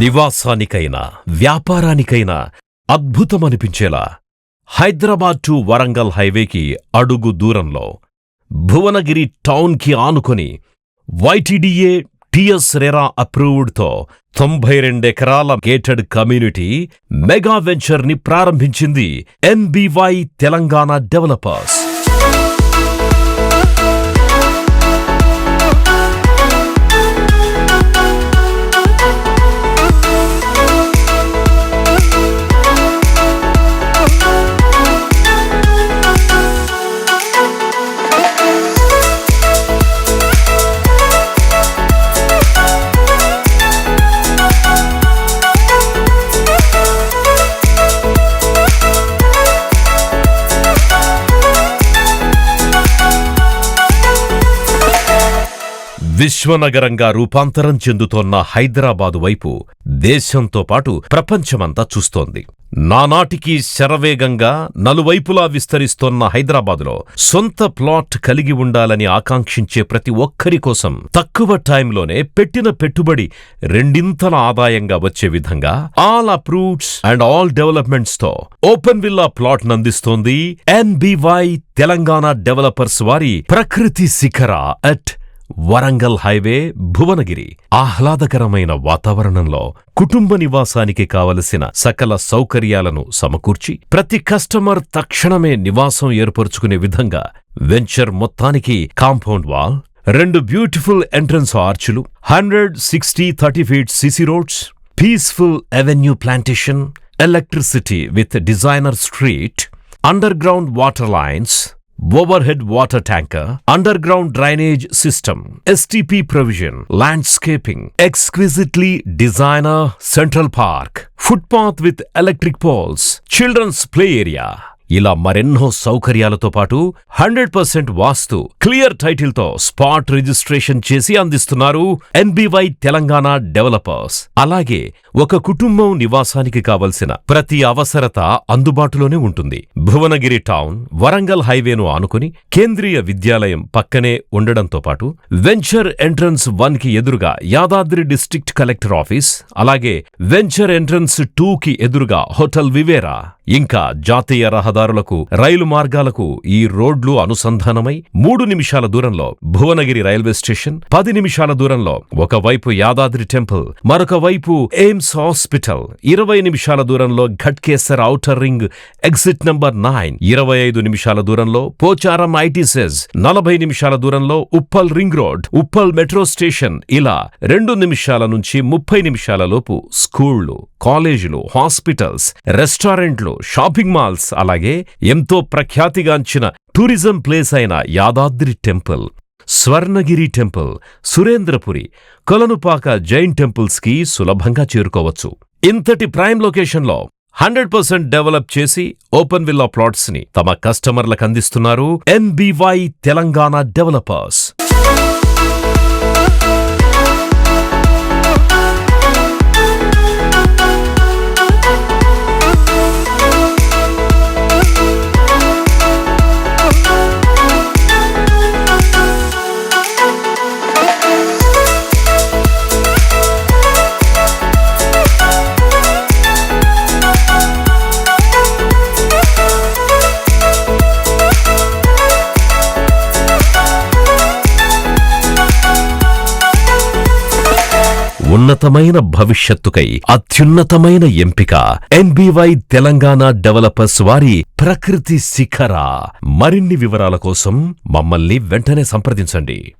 నివాసానికైనా వ్యాపారానికైనా అద్భుతమనిపించేలా Hyderabad to Warangal హైవేకి అడుగు దూరంలో భువనగిరి టౌన్ కి ఆనుకొని YTDA టిఎస్ రెరా అప్రూవ్డ్తో 92 ఎకరాల గేటెడ్ కమ్యూనిటీ మెగా వెంచర్ ని ప్రారంభించింది NBY తెలంగాణ డెవలపర్స్. విశ్వనగరంగా రూపాంతరం చెందుతోన్న హైదరాబాదు వైపు దేశంతో పాటు ప్రపంచమంతా చూస్తోంది. నానాటికి శరవేగంగా నలువైపులా విస్తరిస్తోన్న హైదరాబాదులో సొంత ప్లాట్ కలిగి ఉండాలని ఆకాంక్షించే ప్రతి ఒక్కరి కోసం తక్కువ టైంలోనే పెట్టిన పెట్టుబడి రెండింతల ఆదాయంగా వచ్చే విధంగా all approveds and all developments తో ఓపెన్ విల్లా ప్లాట్ నందిస్తోంది NBY తెలంగాణ డెవలపర్స్ వారి ప్రకృతి శిఖర అట్ వరంగల్ హైవే భువనగిరి. ఆహ్లాదకరమైన వాతావరణంలో కుటుంబ నివాసానికి కావలసిన సకల సౌకర్యాలను సమకూర్చి ప్రతి కస్టమర్ తక్షణమే నివాసం ఏర్పరుచుకునే విధంగా వెంచర్ మొత్తానికి కాంపౌండ్ వాల్, 2 బ్యూటిఫుల్ ఎంట్రన్స్ ఆర్చులు, 160-30 feet CC roads, peaceful avenue plantation, electricity with designer street, underground water lines, overhead water tanker, underground drainage system, STP provision, landscaping, exquisitely designer central park, footpath with electric poles, children's play area. ఇలా మరెన్నో సౌకర్యాలతో పాటు 100% వాస్తు clear title తో spot registration చేసి అందిస్తున్నారు NBY Telangana developers. అలాగే ఒక కుటుంబం నివాసానికి కావలసిన ప్రతి అవసరత అందుబాటులోనే ఉంటుంది. భువనగిరి టౌన్ వరంగల్ హైవేను ఆనుకుని కేంద్రీయ విద్యాలయం పక్కనే ఉండడంతో పాటు వెంచర్ ఎంట్రన్స్ 1 కి ఎదురుగా యాదాద్రి డిస్ట్రిక్ట్ కలెక్టర్ ఆఫీస్, అలాగే వెంచర్ ఎంట్రన్స్ 2 కి ఎదురుగా హోటల్ వివేరా, ఇంకా జాతీయ రహదారులకు రైలు మార్గాలకు ఈ రోడ్లు అనుసంధానమై 3 నిమిషాల దూరంలో భువనగిరి రైల్వే స్టేషన్, 10 నిమిషాల దూరంలో ఒకవైపు యాదాద్రి టెంపుల్, మరొక వైపు ఎయిమ్స్ హాస్పిటల్, 20 నిమిషాల దూరంలో Ghatkesar outer ring exit number 9, 25 నిమిషాల దూరంలో పోచారం ఐటీసెస్, 40 నిమిషాల దూరంలో Uppal ring road, Uppal metro station. ఇలా 2 నిమిషాల నుంచి 30 నిమిషాల లోపు స్కూళ్లు, కాలేజీలు, హాస్పిటల్స్, రెస్టారెంట్లు, షాపింగ్ మాల్స్, అలాగే ఎంతో ప్రఖ్యాతిగాంచిన టూరిజం ప్లేస్ అయిన Yadadri temple, Swarnagiri temple, Surendrapuri, Kolanupaka Jain temples కి సులభంగా చేరుకోవచ్చు. ఇంతటి ప్రైమ్ లొకేషన్లో 100% డెవలప్ చేసి ఓపెన్ విల్లా ప్లాట్స్ ని తమ కస్టమర్లకు అందిస్తున్నారు NBY తెలంగాణ డెవలపర్స్. ఉన్నతమైన భవిష్యత్తుకై అత్యున్నతమైన ఎంపిక NBY తెలంగాణ డెవలపర్స్ వారి ప్రకృతి శిఖర. మరిన్ని వివరాల కోసం మమ్మల్ని వెంటనే సంప్రదించండి.